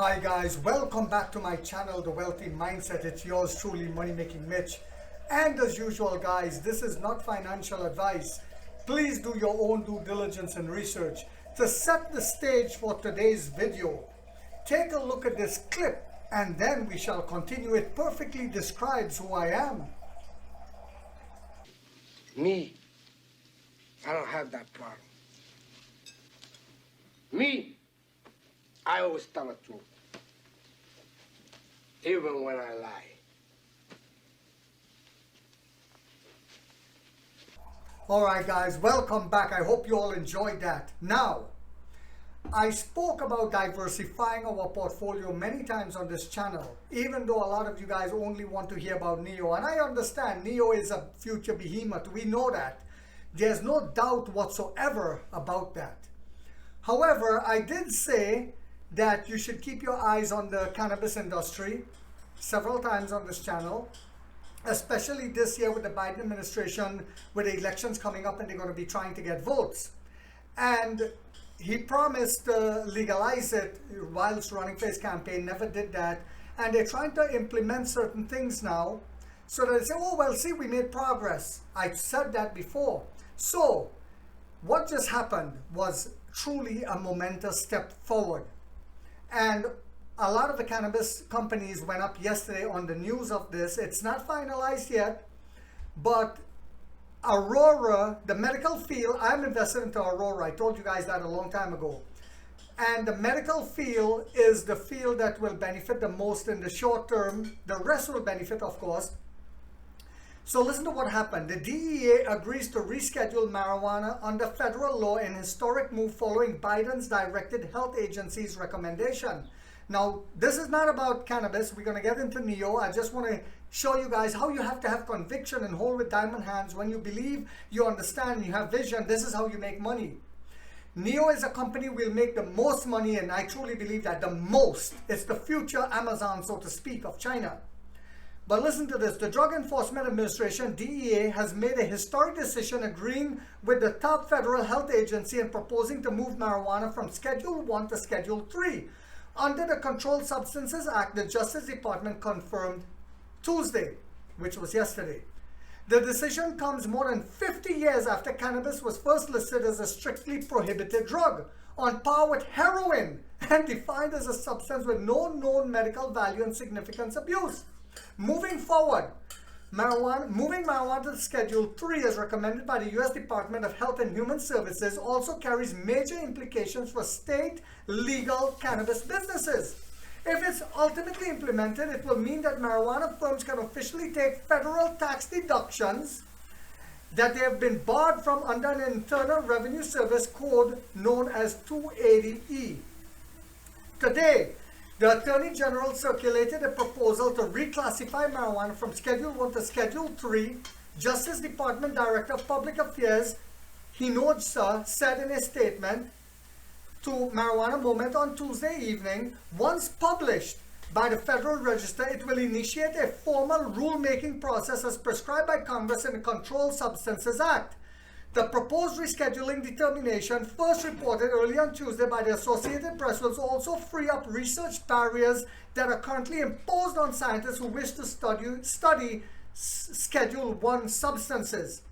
Hi guys, welcome back to my channel, The Wealthy Mindset. It's yours truly, Money Making Mitch. And as usual guys, this is not financial advice. Please do your own due diligence and research. To set the stage for today's video, take a look at this clip and then we shall continue. It perfectly describes who I am. Me, I don't have that problem. Me, I always tell the truth, even when I lie. Alright guys, welcome back. I hope you all enjoyed that. Now, I spoke about diversifying our portfolio many times on this channel, even though a lot of you guys only want to hear about Nio. And I understand Nio is a future behemoth. We know that. There's no doubt whatsoever about that. However, I did say that you should keep your eyes on the cannabis industry several times on this channel, especially this year with the Biden administration, with the elections coming up and they're going to be trying to get votes. And he promised to legalize it whilst running for his campaign, never did that. And they're trying to implement certain things now so that they say, oh, well, see, we made progress. I said that before. So what just happened was truly a momentous step forward. And a lot of the cannabis companies went up yesterday on the news of this. It's not finalized yet, but Aurora, the medical field, I'm invested into Aurora. I told you guys that a long time ago. And the medical field is the field that will benefit the most in the short term. The rest will benefit, of course. So listen to what happened. The DEA agrees to reschedule marijuana under federal law in historic move following Biden's directed health agency's recommendation. Now, this is not about cannabis. We're going to get into Nio. I just want to show you guys how you have to have conviction and hold with diamond hands. When you believe, you understand, you have vision, this is how you make money. Nio is a company will make the most money, and I truly believe that the most. It's the future Amazon, so to speak, of China. But listen to this. The Drug Enforcement Administration, DEA, has made a historic decision agreeing with the top federal health agency and proposing to move marijuana from Schedule 1 to Schedule 3. Under the Controlled Substances Act, the Justice Department confirmed Tuesday, which was yesterday. The decision comes more than 50 years after cannabis was first listed as a strictly prohibited drug, on par with heroin, and defined as a substance with no known medical value and significant abuse. Moving forward, moving marijuana to Schedule 3 as recommended by the U.S. Department of Health and Human Services also carries major implications for state legal cannabis businesses. If it's ultimately implemented, it will mean that marijuana firms can officially take federal tax deductions that they have been barred from under an Internal Revenue Service code known as 280E. Today, the Attorney General circulated a proposal to reclassify marijuana from Schedule 1 to Schedule 3. Justice Department Director of Public Affairs, Hinojosa, said in a statement to Marijuana Moment on Tuesday evening, once published by the Federal Register, it will initiate a formal rulemaking process as prescribed by Congress in the Controlled Substances Act. The proposed rescheduling determination, first reported early on Tuesday by the Associated Press, will also free up research barriers that are currently imposed on scientists who wish to study Schedule 1 substances.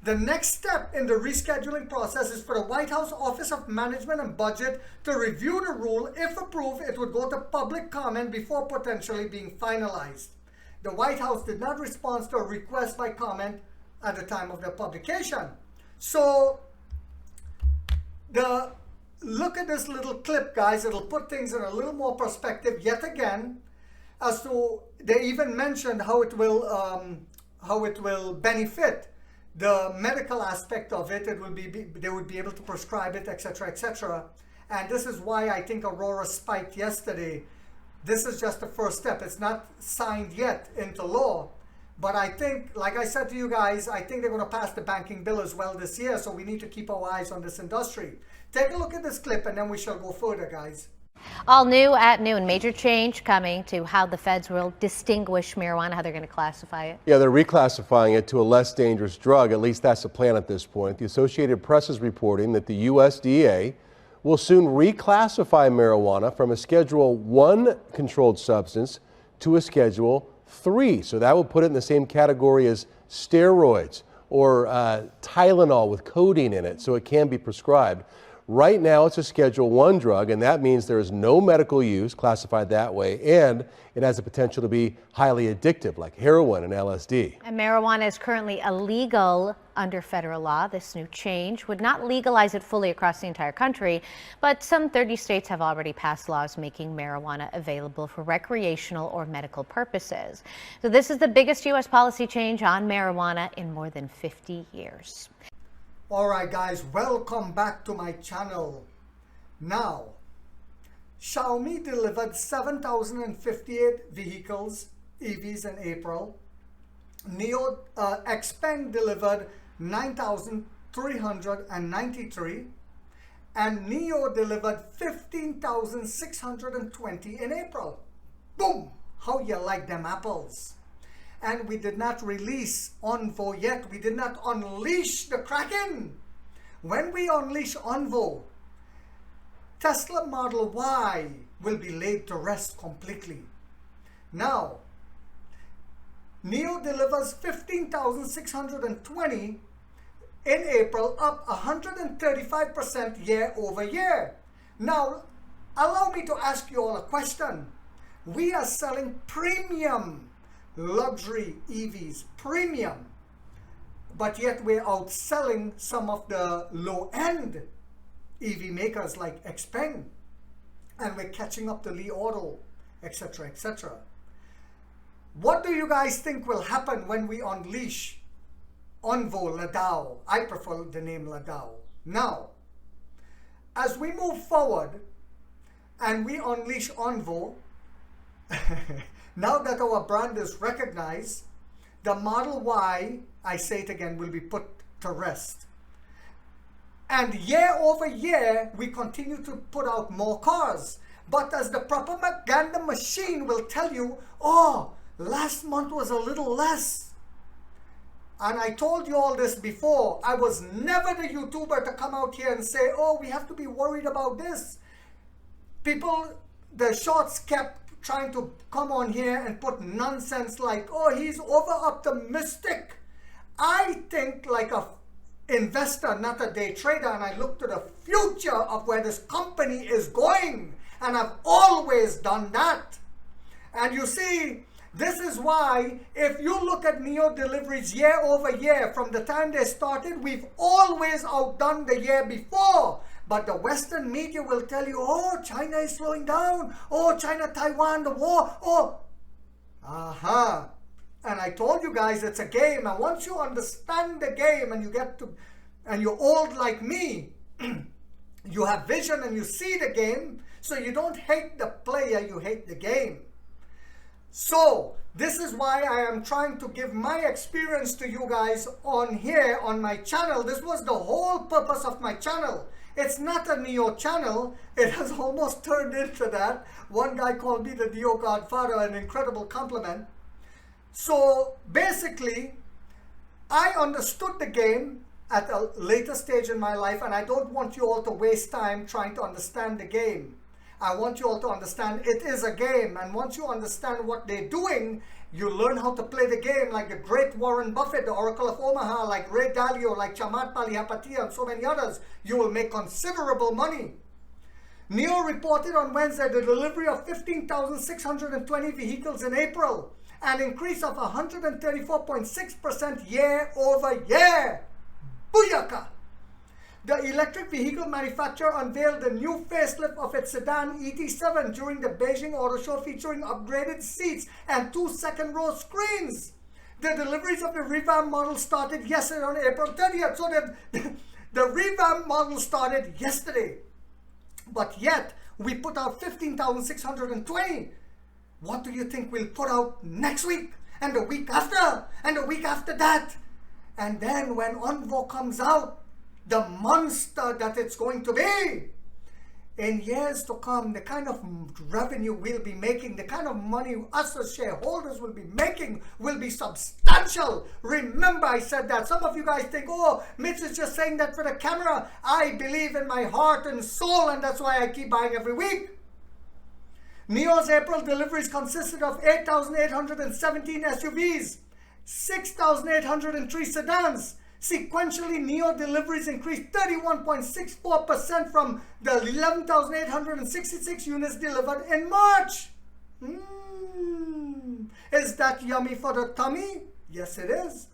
The next step in the rescheduling process is for the White House Office of Management and Budget to review the rule. If approved, it would go to public comment before potentially being finalized. The White House did not respond to a request by comment at the time of the publication. So, look at this little clip, guys. It'll put things in a little more perspective yet again, as to they even mentioned how it will benefit the medical aspect of it. It will be they would be able to prescribe it, etc., etc. And this is why I think Aurora spiked yesterday. This is just the first step. It's not signed yet into law. But I think, like I said to you guys, I think they're going to pass the banking bill as well this year. So we need to keep our eyes on this industry. Take a look at this clip and then we shall go further, guys. All new at noon, major change coming to how the feds will distinguish marijuana, how they're going to classify it. Yeah, they're reclassifying it to a less dangerous drug. At least that's the plan at this point. The Associated Press is reporting that the USDA will soon reclassify marijuana from a Schedule 1 controlled substance to a Schedule 3. So that will put it in the same category as steroids or Tylenol with codeine in it, so it can be prescribed. Right now, it's a Schedule 1 drug, and that means there is no medical use classified that way, and it has the potential to be highly addictive, like heroin and LSD. And marijuana is currently illegal under federal law. This new change would not legalize it fully across the entire country, but some 30 states have already passed laws making marijuana available for recreational or medical purposes. So this is the biggest U.S. policy change on marijuana in more than 50 years. Alright guys, welcome back to my channel. Now, Xiaomi delivered 7,058 vehicles, EVs in April. Nio Xpeng delivered 9,393. And Nio delivered 15,620 in April. Boom! How you like them apples? And we did not release Onvo yet. We did not unleash the Kraken. When we unleash Onvo, Tesla Model Y will be laid to rest completely. Now, Nio delivers 15,620 in April, up 135% year over year. Now, allow me to ask you all a question. We are selling premium luxury EVs, premium, but yet we're outselling some of the low-end EV makers like Xpeng, and we're catching up to Li Auto, etc., etc. What do you guys think will happen when we unleash Onvo Ladao? I prefer the name Ladao. Now, as we move forward and we unleash Onvo, now that our brand is recognized, the Model Y, I say it again, will be put to rest. And year over year, we continue to put out more cars. But as the propaganda machine will tell you, oh, last month was a little less. And I told you all this before. I was never the YouTuber to come out here and say, oh, we have to be worried about this. People, the shorts kept trying to come on here and put nonsense like, oh, he's over optimistic. I think like a investor, not a day trader, and I look to the future of where this company is going, and I've always done that. And you see, this is why if you look at Nio deliveries year over year, from the time they started, we've always outdone the year before. But the Western media will tell you, oh, China is slowing down. Oh, China, Taiwan, the war. Oh, aha. And I told you guys it's a game. And once you understand the game and you get to, and you're old like me, you have vision and you see the game. So you don't hate the player, you hate the game. So this is why I am trying to give my experience to you guys on here on my channel. This was the whole purpose of my channel. It's not a Nio channel. It has almost turned into that. One guy called me the Nio Godfather, an incredible compliment. So basically, I understood the game at a later stage in my life, and I don't want you all to waste time trying to understand the game. I want you all to understand it is a game, and once you understand what they're doing, you learn how to play the game like the great Warren Buffett, the Oracle of Omaha, like Ray Dalio, like Chamath Palihapitiya, and so many others. You will make considerable money. Nio reported on Wednesday the delivery of 15,620 vehicles in April, an increase of 134.6% year over year. Booyaka! The electric vehicle manufacturer unveiled the new facelift of its sedan ET7 during the Beijing Auto Show, featuring upgraded seats and 2 second-row screens. The deliveries of the revamped model started yesterday on April 30th. So the revamped model started yesterday. But yet, we put out 15,620. What do you think we'll put out next week? And the week after? And the week after that? And then when Onvo comes out, the monster that it's going to be, in years to come, the kind of revenue we'll be making, the kind of money us as shareholders will be making will be substantial. Remember, I said that. Some of you guys think, oh, Mitch is just saying that for the camera. I believe in my heart and soul, and that's why I keep buying every week. Nio's April deliveries consisted of 8,817 SUVs, 6,803 sedans. Sequentially, Nio deliveries increased 31.64% from the 11,866 units delivered in March. Is that yummy for the tummy? Yes, it is.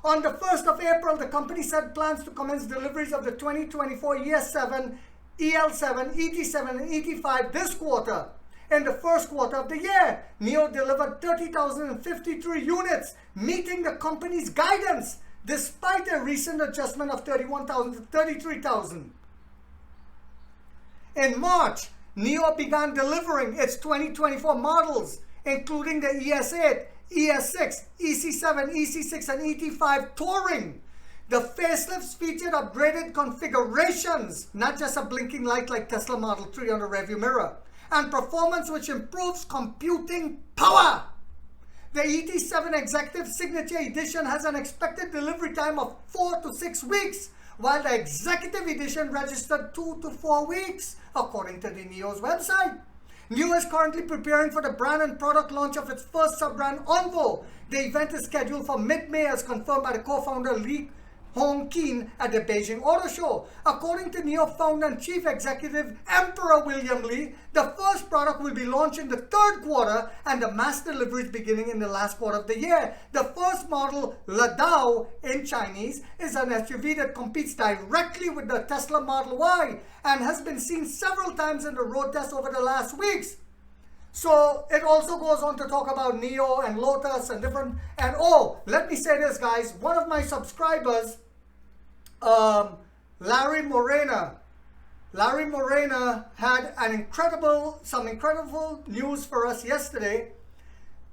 On the 1st of April, the company said plans to commence deliveries of the 2024 ES7, EL7, ET7, and ET5 this quarter. In the first quarter of the year, Nio delivered 30,053 units, meeting the company's guidance, despite a recent adjustment of 31,000 to 33,000. In March, Nio began delivering its 2024 models, including the ES8, ES6, EC7, EC6, and ET5 Touring. The facelifts featured upgraded configurations, not just a blinking light like Tesla Model 3 on the rearview mirror, and performance which improves computing power. The ET7 Executive Signature Edition has an expected delivery time of 4 to 6 weeks, while the Executive Edition registered 2 to 4 weeks, according to the Nio's website. Nio is currently preparing for the brand and product launch of its first sub-brand, Onvo. The event is scheduled for mid-May, as confirmed by the co-founder Li Hong Keen at the Beijing Auto Show. According to Nio founder and chief executive Emperor William Li, the first product will be launched in the third quarter and the mass deliveries beginning in the last quarter of the year. The first model, Ladao in Chinese, is an SUV that competes directly with the Tesla Model Y and has been seen several times in the road test over the last weeks. So it also goes on to talk about Nio and Lotus and different, and oh, let me say this, guys. One of my subscribers, Larry Morena had some incredible news for us yesterday.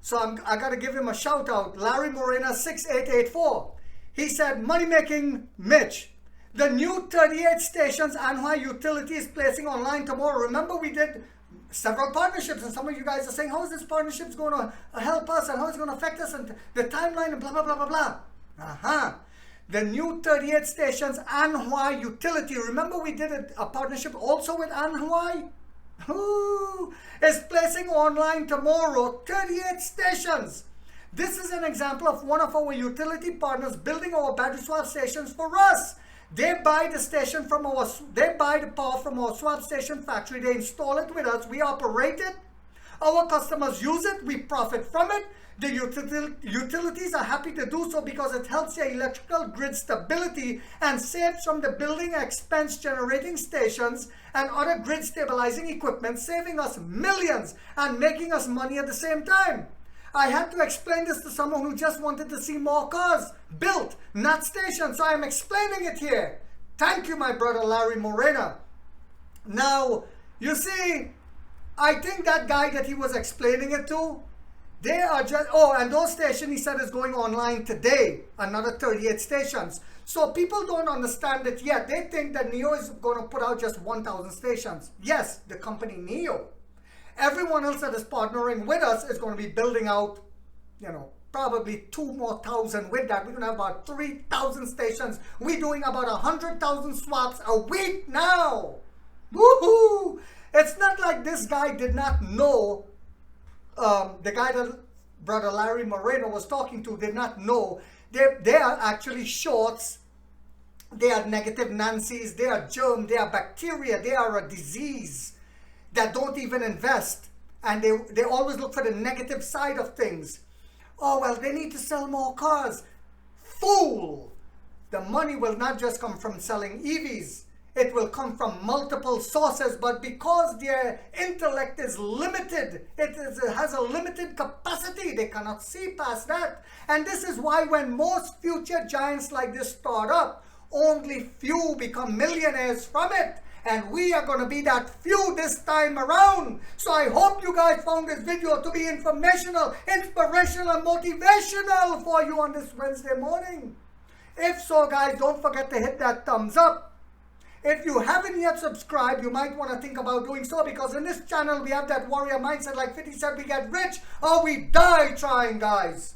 So I got to give him a shout out. Larry Morena 6884. He said, money making Mitch. The new 38 stations Anhui Utility is placing online tomorrow. Remember, we did several partnerships, and some of you guys are saying, how is this partnership going to help us and how is it going to affect us and the timeline and blah, blah, blah, blah, blah. The new 38 stations Anhui Utility, remember we did a partnership also with Anhui? Is placing online tomorrow 38 stations. This is an example of one of our utility partners building our battery swap stations for us. They buy the power from our swap station factory. They install it with us. We operate it. Our customers use it. We profit from it. The utilities are happy to do so because it helps their electrical grid stability and saves from the building expense generating stations and other grid stabilizing equipment, saving us millions and making us money at the same time. I had to explain this to someone who just wanted to see more cars built, not stations. So I'm explaining it here. Thank you, my brother Larry Morena. Now, you see, I think that guy that he was explaining it to, they are just, and those stations he said is going online today, another 38 stations. So people don't understand it yet. They think that Nio is going to put out just 1,000 stations. Yes, the company Nio. Everyone else that is partnering with us is going to be building out, probably 2,000 more with that. We're going to have about 3,000 stations. We're doing about 100,000 swaps a week now. Woohoo! It's not like this guy did not know, the guy that brother Larry Moreno was talking to did not know. They are actually shorts. They are negative Nancy's. They are germ. They are bacteria. They are a disease that don't even invest, and they always look for the negative side of things. Oh, well, they need to sell more cars. Fool! The money will not just come from selling EVs. It will come from multiple sources, but because their intellect is limited, it has a limited capacity. They cannot see past that. And this is why when most future giants like this start up, only few become millionaires from it. And we are going to be that few this time around. So I hope you guys found this video to be informational, inspirational, and motivational for you on this Wednesday morning. If so, guys, don't forget to hit that thumbs up. If you haven't yet subscribed, you might want to think about doing so, because in this channel we have that warrior mindset like 50 said, we get rich or we die trying, guys.